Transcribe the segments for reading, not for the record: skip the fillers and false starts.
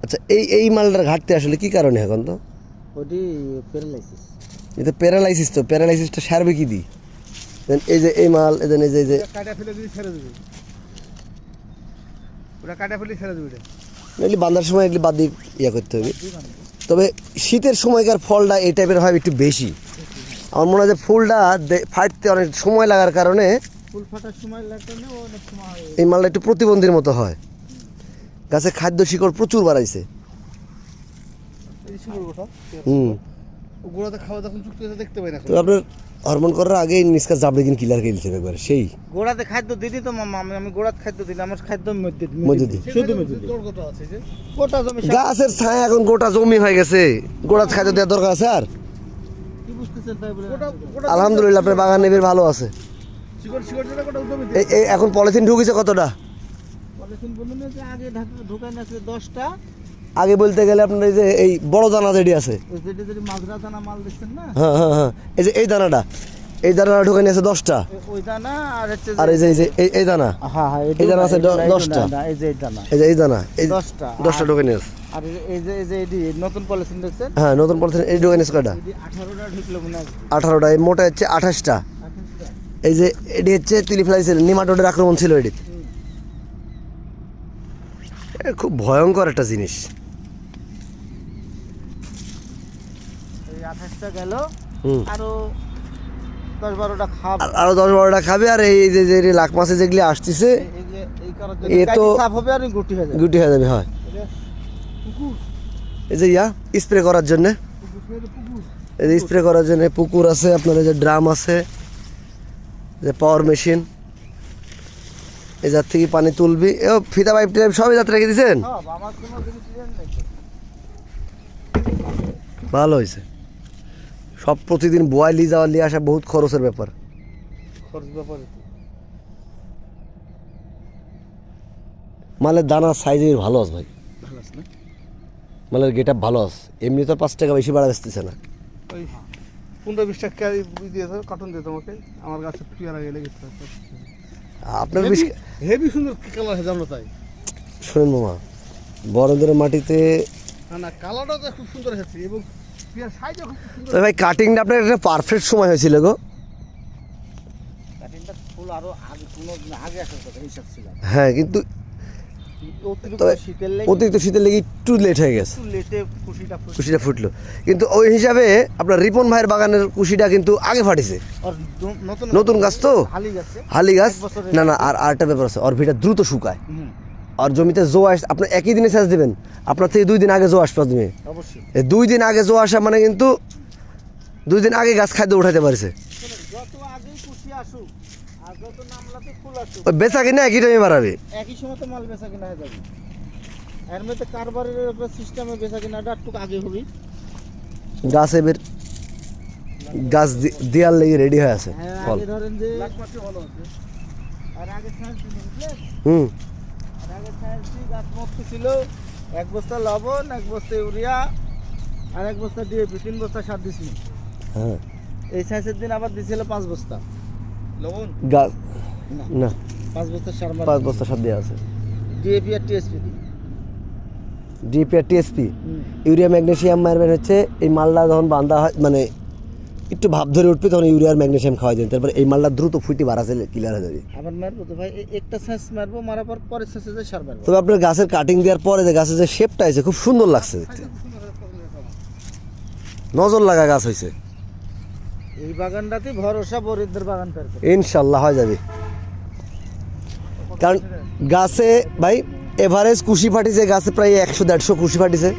আচ্ছা এই মালটার ঘাটতি আসলে কি কারণে এখন তো ওটি প্যারালাইসিস। এটা প্যারালাইসিস, তো প্যারালাইসিসটা সারবে কি দি? এই যে এই মাল এই যে কাটা ফেলে দিবি, ছেড়ে দিবি, ওটা কাটা ফেলে ছেড়ে দিবি। এগুলি বাঁধার সময় এগুলি বাদ দিয়ে ইয়ে করতে হবে। তবে শীতের সময়কার ফলটা এই টাইপের হয় একটু বেশি। আমার মনে হয় যে ফুলটা ফাটতে অনেক সময় লাগার কারণে ফুল ফাটার সময় লাগবে না, অনেক সময় এই মালটা একটু প্রতিবন্ধীর মতো হয়। গাছে খাদ্য শিকড় প্রচুর বাড়াইছে। এই শিকড় গোটা হুম, গোড়াতে খাওয়া তখন চুক্তি দেখতে পাই না। তো আপনার হরমোন করার আগে নিষ্কাশ জাবড়ে কিন কিলার খেলছে একবার সেই গোড়াতে খাদ্য দিদি তো মামা, আমি গোড়াতে খাদ্য দিলাম, আমার খাদ্য মধ্যে দিই। শুধু মধ্যে দিই। গোটা জমি গাছের ছায়া এখন গোটা জমি হয়ে গেছে, গোড়াতে খাদ্য দেওয়ার দরকার আছে আর? কি বুঝতেছেন তাই বলে? আলহামদুলিল্লাহ আপনার বাগান নেবের ভালো আছে। শিকড় শিকড় যেটা গোটা জমি এই এখন পলিথিন ঢুকেছে কতটা? পলিথিন বলুন না যে আগে ঢুকাই না 10টা। আগে বলতে গেলে আপনার এই যে এই বড় দানা যেটি আছে, ওই যেটা যদি মাজরা দানা মাল দিচ্ছেন না, হ্যাঁ হ্যাঁ হ্যাঁ, এই যে এই দানাটা ঢুকে নিয়েছে 10টা। ওই দানা আর হচ্ছে আর এই যে এই দানা, হ্যাঁ হ্যাঁ এই দানা আছে 10টা। এই যে এই দানা, এই দানা এই 10টা ঢুকে নিয়েছে। আর এই যে নতুন পলিথিন দেখছেন, হ্যাঁ নতুন পলিথিন এই ঢুকে নিয়েছে কয়টা? 18টা ঢুকলো মনে হয়। 18টা, এই মোটা হচ্ছে 28টা। এই যে এটি হচ্ছে তিলিফ্লাই ছিল, নিমাটোডের আক্রমণ ছিল এটি। খুব ভয়ঙ্কর একটা জিনিস। এই 28টা গেল, হুম, আরো 10-12টা খাবে। আরো 10-12টা খাবে। আর এই যে লাখ মাছে যেগুলি আসতেছে এই যে এই কারণে এ তো সাফ হবে আর গুটি হয়ে যাবে। গুটি হয়ে যাবে। হয় পুকুর, এই যে স্প্রে করার জন্য, পুকুর এই যে স্প্রে করার জন্য পুকুর আছে আপনার, এই যে ড্রাম আছে, যে পাওয়ার মেশিন, এই যার থেকে পানি তুলবি। ও ফিতা পাইপ টাইপ সবই যাত্রা রেখে দিয়েছেন? সব আমার কোনো জিনিস ক্লিয়ার নাই। ভালো হয়েছে। সব প্রতিদিন বয়ালি যাওয়া নিয়ে আসা বহুত খরচের ব্যাপার। খরচ ব্যাপারে মালের দানা সাইজের ভালো আছে ভাই, ভালো আছে না? মালের গেট আপ ভালো আছে। এমনি তো 5 টাকা বেশি বাড়া আসতেছে না। ওই 15-20 টাকা দিয়েছে, কার্টুন দিয়ে তোমাকে আমার কাছে পেয়ারা গেলে গেছে। আপনার বেশি হেভি সুন্দর কালার হয় জানো তাই? শুনেন মামা, বড়দের মাটিতে না কালারটাও তো খুব সুন্দর হয়েছে এবং পেয়ার সাইজও খুব সুন্দর। তো ভাই কাটিংটা আপনার একটা পারফেক্ট সময় হয়েছিল গো। কাটিংটা ফুল আরো আগে কোনো আগে আসার কথা হিসাব ছিল। হ্যাঁ কিন্তু অতিরিক্ত তবে শীতের লেগে অতিরিক্ত শীতের লেগে একটু লেট হয়ে গেছে, একটু লেটে কুশিটা ফুটলো। কিন্তু ওই হিসাবে আপনার রিপন ভাইয়ের বাগানের কুশিটা কিন্তু আগে ফাটিছে। আর নতুন গাছ তো, হালি গাছ। এক বছরের না আর আরেকটা ব্যাপার আছে, ওর ভিটা দ্রুত শুকায়। হুম, আর জমিতে জো আস আপনি একই দিনে সেচ দেবেন, আপনার থেকে 2 দিন আগে জো আসবে জমি। অবশ্যই। এই 2 দিন আগে জো আসা মানে কিন্তু 2 দিন আগে গাছ খাদ্য উঠাতে পারছে। যত আগেই কুশি আসুক আর যত নামলাতে ফুল আসুক, ওই বেচা কিনা একই টাইমে বাড়াবে। একই সময় তো মাল বেচা কিনা হয়ে যাবে। এর মধ্যে কারবারের সিস্টেমে বেচা কিনাটা একটু আগে হবে। গাছ এবার গাছ দেওয়ার লেগে রেডি হয়ে আছে হ্যাঁ, ফল। আগে ধরেন যে ভালো আছে। আর আগে সাইজ বুঝলেন, হুম, আর আগে সাইজ গাছ মরতে ছিল 1 বস্তা লবণ, 1 বস্তা ইউরিয়া আর 1 বস্তা ডিএপি, 3 বস্তা সার দিছিল। হ্যাঁ এই সাইজের দিন আবার দিছিল 5 বস্তা লবণ, গাছ না না 5 বস্তা সার, 5 বস্তা সার দেওয়া আছে। ডিএপি আর টিএসপি দি। ডিপি আর টিএসপি, ইউরিয়া ম্যাগনেসিয়াম মারবেন হচ্ছে এই মালটা যখন বান্ধা হয়, মানে একটু ভাব ধরে উঠবে তখন ইউরিয়া আর ম্যাগনেসিয়াম খাওয়া যায়। তারপর এই মালটা দ্রুত ফুটি বাড়াছে ক্লিয়ার হয়ে যাবে। আবার মারবো তো ভাই, একটা সাইজ মারবো, মারার পর পরের সাইজে যে সার মারবো। তবে আপনার গাছের কাটিং দেওয়ার পরে যে গাছের যে শেপটা আছে খুব সুন্দর লাগছে দেখতে, নজর লাগা গাছ হয়েছে। এই বাগানটাতে ভরসা বরিদ্দের বাগান পের করে। ইনশাল্লাহ হয়ে যাবে। কারণ গাছে ভাই এভারেজ কুশি ফাটিছে, গাছে প্রায় 100-150 কুশি ফাটিছে,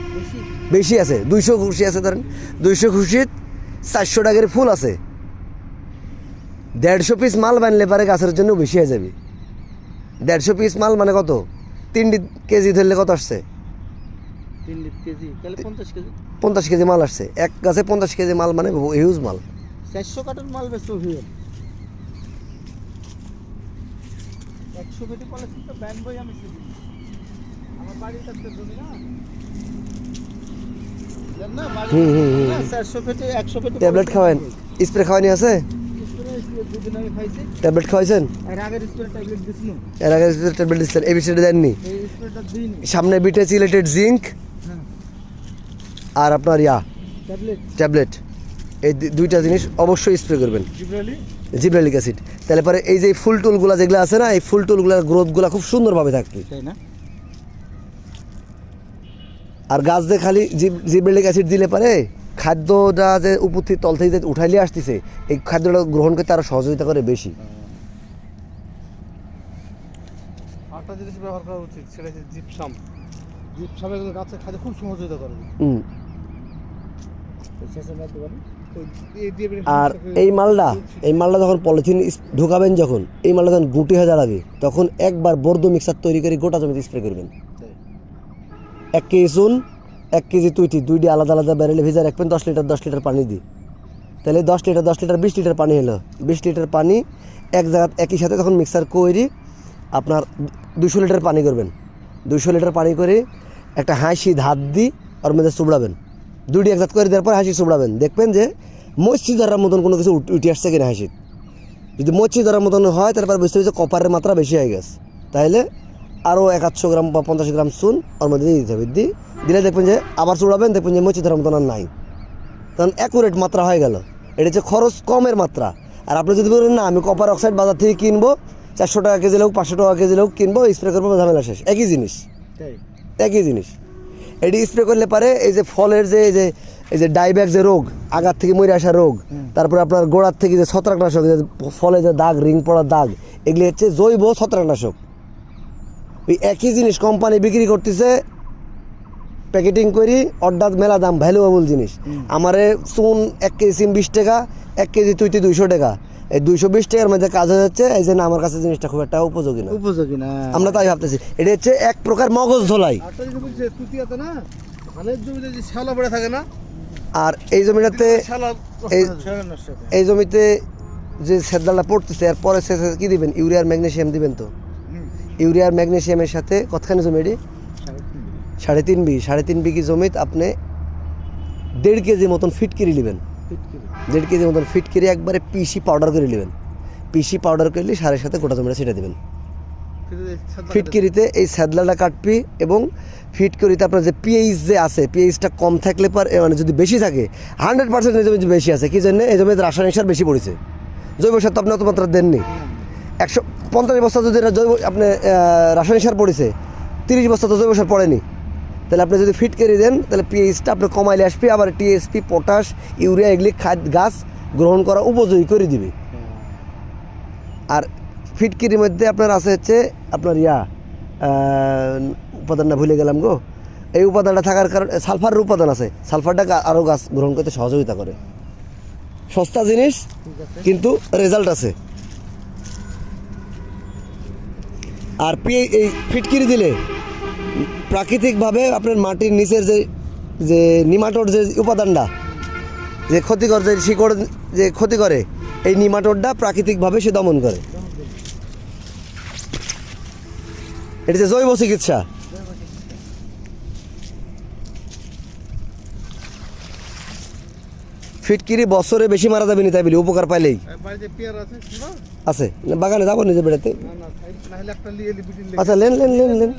বেশি আছে 200 কুশি আছে। ধরেন 200 কুশি 400 টাকার ফুল আছে। 150 পিস মাল বানলে পারে গাছের জন্য বেশি হয়ে যাবে। 150 পিস মাল মানে কত? 3 কেজি ধরলে কত আসছে? 3 কেজি তাহলে 50 কেজি, 50 কেজি মাল আসছে। এক গাছে 50 কেজি মাল মানে হিউজ মাল। 400 কার্টন মাল বেচতে হবে। 100 পেটি পলিথিন তো ব্যান বই আমি দিই। আমার বাড়ির কাছে জমি না, জান না বাড়ি না 400 পেটি 100 পেটি ট্যাবলেট খাওয়ান, স্প্রে খাওয়ানি আছে? স্প্রে দুদিন আগে খাইছি। ট্যাবলেট খাওয়াইছেন? এর আগের স্প্রে ট্যাবলেট দিছিল, এর আগে ট্যাবলেট দিচ্ছেন, এবিসিডি দেননি? এই স্প্রেটা দিইনি। সামনে বিটে চিলেটেড জিঙ্ক, আর আপনার ট্যাবলেট ট্যাবলেট, এই দুইটা জিনিস অবশ্যই স্প্রে করবেন, জিব্রালি জিব্রালিক অ্যাসিড। তাহলে পরে এই যে ফুল টুলগুলো যেগুলো আছে না, এই ফুল টুলগুলোর গ্রোথগুলো খুব সুন্দরভাবে থাকবে। তাই না? আর গাছ যে খালি জিব্রালিক অ্যাসিড দিলে পারে খাদ্যটা যে উপর থেকে তল থেকে যে উঠাইলে আসতেছে, এই খাদ্যটা গ্রহণ করতে আরও সহযোগিতা করে বেশি। আরেকটা জিনিস ব্যবহার করা উচিত, সেটা হচ্ছে জিপসাম। জিপসামে কিন্তু গাছের খাদ্য খুব সহযোগিতা করে। হুম। তো এই দিয়ে আর এই মালটা যখন পলিথিন ঢুকাবেন, যখন এই মালটা যখন গুটি হয়ে দাঁড়াবে, তখন একবার বর্দ মিক্সার তৈরি করে গোটা জমিতে স্প্রে করবেন। 1 কেজি চুন, 1 কেজি তুইটি, দুইটি আলাদা আলাদা ব্যারেলে ভিজা রাখবেন 10 লিটার পানি দিই। তাহলে 10 লিটার 20 লিটার পানি হলো। 20 লিটার পানি এক জায়গা একই সাথে তখন মিক্সার করে আপনার 200 লিটার পানি করবেন। 200 লিটার পানি করে একটা হাঁসি ধাত দিয়ে ওর মধ্যে চুবড়াবেন। দুইটি একজাত করে দেওয়ার পর হাঁসি চুবড়াবেন। দেখবেন যে মচ্ছি ধরার মতন কোনো কিছু উঠে আসছে কিনা হাঁসি। যদি মচ্ছি ধরার মতন হয়, তারপর বুঝতে হবে যে কপারের মাত্রা বেশি হয়ে গেছে। তাহলে আরও 100 গ্রাম বা 50 গ্রাম চুন ওর মধ্যে দিয়ে দিতে হবে। দিলে দেখবেন যে আবার চুড়াবেন, দেখবেন যে মচ্ছি ধরার মতন আর নাই, কারণ অ্যাকুরেট মাত্রা হয়ে গেল। এটা হচ্ছে খরচ কমের মাত্রা। আর আপনি যদি বলেন না আমি কপার অক্সাইড বাজার থেকে কিনবো, 400 টাকা কেজি হোক 500 টাকা কেজি হোক কিনবো, স্প্রে করবো, ঝামেলা শেষ। একই জিনিস, একই জিনিস। এটি স্প্রে করলে পারে এই যে ফলের যে এই যে ডাইব্যাক যে রোগ, আগার থেকে মরে আসা রোগ, তারপরে আপনার গোড়ার থেকে যে ছত্রাকনাশক, যে ফলে যে দাগ, রিং পড়ার দাগ, এগুলি হচ্ছে জৈব ছত্রাকনাশক। ওই একই জিনিস কোম্পানি বিক্রি করতেছে প্যাকেটিং করি, অর্ডার মেলা দাম, ভ্যালুয়েবল জিনিস। আমারে চুন 1 কেজি সিম 20 টাকা, 1 কেজি তুইতে 200 টাকা। এই 220 টাকার মধ্যে কাজ হয়ে যাচ্ছে। এই জন্য আমার কাছে জিনিসটা খুব একটা উপযোগী না। আমরা তাই ভাবতেছি এটা হচ্ছে এক প্রকার মগজ ধোলাই। আর এই জমিটাতে এই জমিতে যে সেদ্দালটা পড়তেছে, আর পরে কি দিবেন? ইউরিয়ার ম্যাগনেসিয়াম দিবেন। তো ইউরিয়ার ম্যাগনেসিয়ামের সাথে কতখানি জমি এটি? 3.5 বিঘি জমিতে আপনি 1.5 কেজি মতন ফিটকিরি নেবেন। 1.5 কেজি মতন ফিটকিরি একবারে পিসি পাউডার করে নেবেন। পিসি পাউডার করলে সারের সাথে গোটা জমিটা ছেটে দেবেন। ফিটকিরিতে এই স্যাদলাটা কাটবি, এবং ফিটকিরিতে আপনার যে পিএইচ যে আছে, পিএইচটা কম থাকলে পর মানে যদি বেশি থাকে, 100% এই জমি বেশি আছে। কি জন্য? এই জমিতে রাসায়নিক সার বেশি পড়েছে, জৈব সার তো আপনি অত মাত্রা দেননি। 150 বস্তা যদি এটা জৈব আপনি রাসায়নিক সার পড়েছে, 30 বস্তা তো জৈব সার পড়েনি। তাহলে আপনি যদি ফিটকিরি দেন, তাহলে পিএইচটা আপনি কমাইলে আসবে, আবার টিএসপি, পটাশ, ইউরিয়া এগুলি গাছ গ্রহণ করা উপযোগী করে দিবে। আর ফিটকিরির মধ্যে আপনার আছে হচ্ছে আপনার উপাদানটা ভুলে গেলাম গো। এই উপাদানটা থাকার কারণে সালফারের উপাদান আছে, সালফারটা আরও গাছ গ্রহণ করতে সহযোগিতা করে। সস্তা জিনিস কিন্তু রেজাল্ট আছে। আর এই ফিটকিরি দিলে প্রাকৃতিকভাবে আপনার মাটির নিচের যে নিমাটোড যে উপাদানটা, যে ক্ষতিকর, যে শিকড় যে ক্ষতি করে, এই নিমাটোডটা প্রাকৃতিকভাবে সে দমন করে। এটা যে জৈব চিকিৎসা। ফিটকিরি বছরে বেশি মারা যাবে না, তাই বলি উপকার পাইলেই আছে। বাগানে যাবো নিজে বেড়াতে। আচ্ছা, লেন লেন লেন লেন,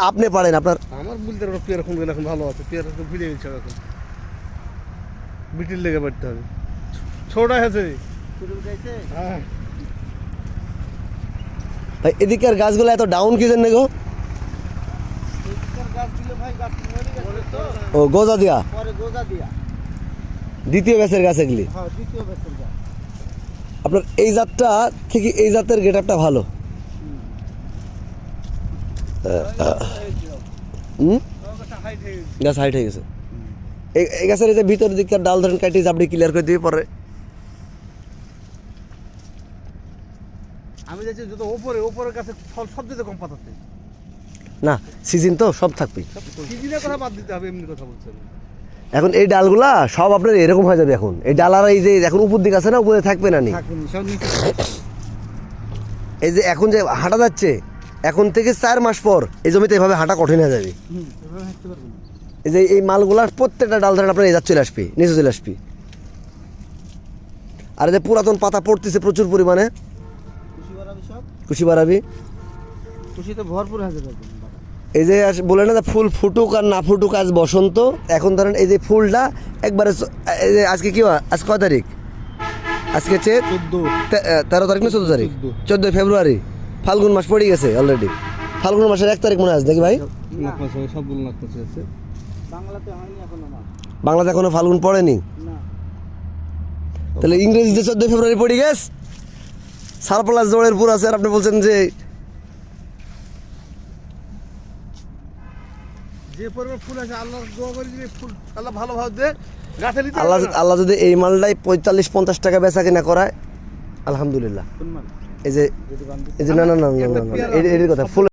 আপনি পারেন। আপনার আমার বলতে পেয়ারা কোন এখন ভালো আছে, পেয়ারা তো ভিড়ে গেছে এখন, বিটির লেগে বাড়তে হবে। ছোট আছে, হ্যাঁ। ভাই এদিকের গাছগুলো এত ডাউন কি জন্য গো? ও গোজা দিয়া, দ্বিতীয় ব্যাচের গাছ এগুলি। আপনার এই জাতটা থেকে এই জাতের গেট আপটা ভালো। গাছ হাইট হয়ে গেছে। এই গাছের এই যে ভিতর দিককার ডাল ধরেন কাটি আপনি ক্লিয়ার করে দিয়ে পরে। আমি যাচ্ছি যত ওপরের কাছে ফল সবচেয়ে কম পাতাতে না, সিজন তো সব থাকবে। সিজনের কথা বাদ দিতে হবে, এমনি কথা বলছেন। এখন এই ডালগুলা সব আপনার এরকম হয়ে যাবে। এখন এই ডাল আর এই যে এখন উপর দিকে আছে না, উপরে থাকবে না নি। এই যে এখন যে হাঁটা যাচ্ছে, এখন থেকে 4 মাস পর এই জমিতে এভাবে হাঁটা কঠিন হয়ে যাবে। এই যে এই মালগুলার প্রত্যেকটা ডাল ধরেন আপনার এই জাত চলে আসবে, নিচে চলে আসবে। আর যে পুরাতন পাতা পড়তেছে প্রচুর পরিমাণে, কুশি বাড়াবি, কুশিতে ভরপুর হয়ে যাবে। এই যে বলে না যে ফুল ফুটুক আর না ফুটুক আজ বসন্ত, এখন ধরেন এই যে ফুলটা একবারে এই যে আজকে কি হয়, আজ কয় তারিখ, আজকে হচ্ছে 13 তারিখ না 14 তারিখ, 14 ফেব্রুয়ারি, ফাল্গুন মাস পড়ে গেছে অলরেডি। ফাল্গুন মাসের 1 তারিখ মনে আছে দেখি ভাই, সবগুলো নাকপাশে আছে। বাংলাতে হয়নি এখনো মা। বাংলাতে এখনো ফাল্গুন পড়েনি, না তাহলে ইংরেজিতে 14 ফেব্রুয়ারি পড়ে গেছে। সারপ্লাস জোরের পুর আছে আর আপনি বলছেন যে যে পরিমাণ ফুল আছে আল্লাহ দোয়া করি যে ফুল আল্লাহ ভালোভাবে দে গাছে নিতে আল্লাহ আল্লাহ যদি এই মালটাই 45-50 টাকা বেচা কিনা করায় আলহামদুলিল্লাহ। কোন মান এই যে যদি বান্ধব এই যে না না না না না, না, এর কথা ফুল